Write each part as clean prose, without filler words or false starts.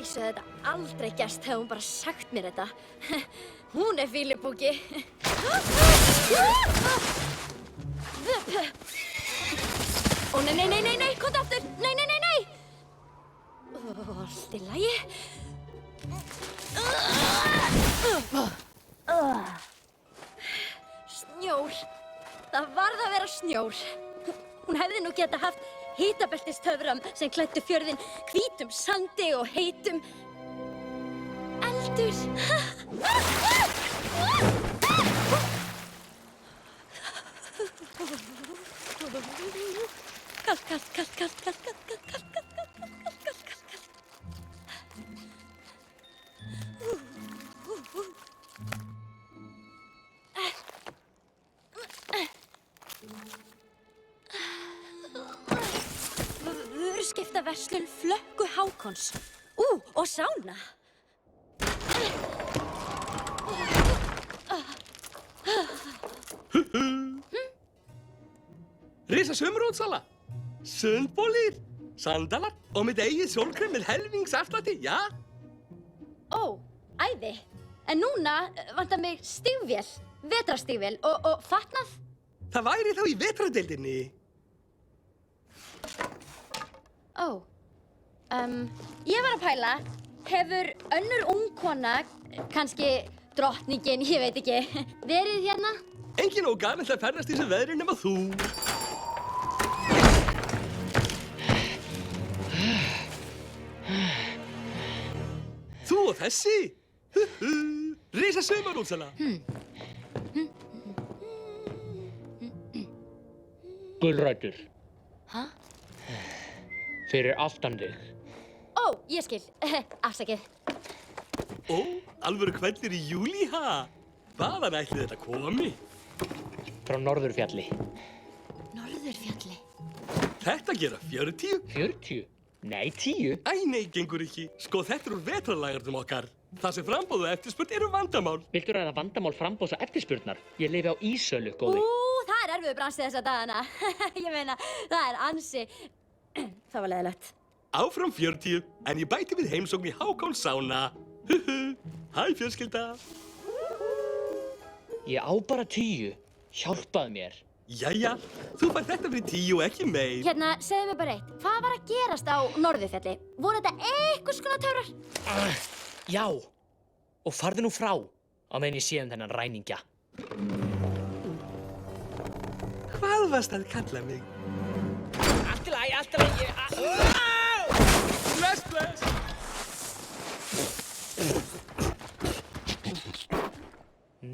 vísu hefði þetta aldrei gerst hefði hún bara sagt mér þetta. Hún fýlupúki. Ó, nei, komdu aftur! Nei! Allt í lagi. Snjór. Það varð að vera snjór. Hún hefði nú getað haft hitabeltistöfram sem klæddu fjörðinn hvítum sandi og heitum eldur. Kalt. Vöruskiptaverslun Flökku Hákons. Og sána. Risa sumrótsala, sundbólir, sandalar og mitt eigið sólkrem með helmingsafslætti, já? Ó, æði. En núna vantar mig stígvél, vetrarstígvél og fatnað. Það væri þá í vetradeildinni. Ó, ég var að pæla, hefur önnur ung kona, kannski drottningin, ég veit ekki, verið hérna? Engin ógan ætla að ferðast í þessu veðri nema þú. Þú og þessi? Risa sumarútsala. Gulrætur. Hæ? Fyrir aftan þig. Ó, ég skil. Afsakið. Ó, alvöru kveldir í júlí, ha? Hvaðan ætli þetta komi? Frá Norðurfjalli. Norðurfjalli? Þetta gera 40. 40? Nei, 10. Æ, nei, gengur ekki. Sko, þetta er úr vetrarlagarnum okkar. Það sem framboð og eftirspurn eru vandamál. Viltu ræða vandamál framboðs og eftirspurnar? Ég lifi á Ísölu, góði. Það er erfiður bransi þessa dagana. Ég meina, það er ansi... Það var leiðilegt. Áfram 40, en ég bæti við heimsókn í Hákons sána. Hæ, fjölskylda. Ég á bara 10. Hjálpaðu mér. Jæja, þú fær þetta fyrir 10 og ekki meir. Hérna, segðu mér bara eitt. Hvað var að gerast á Norðurfjalli? Voru þetta einhvers konar töfrar? Já, og farðu nú frá á meðan ég sé þennan ræningja. Hvað varst að kalla mig? Allt í lagi, Bless.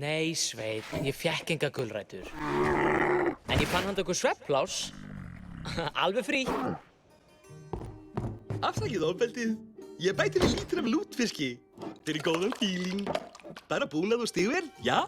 Nei, Sveinn, ég fékk enga gulrætur. En ég fann handa okkur svefnpláss. Alveg frí. Afsakið ofbeldið. Ég bæti við lítur af lútfiski. Fyrir góðan fíling. Bara búnað og stígvél, já?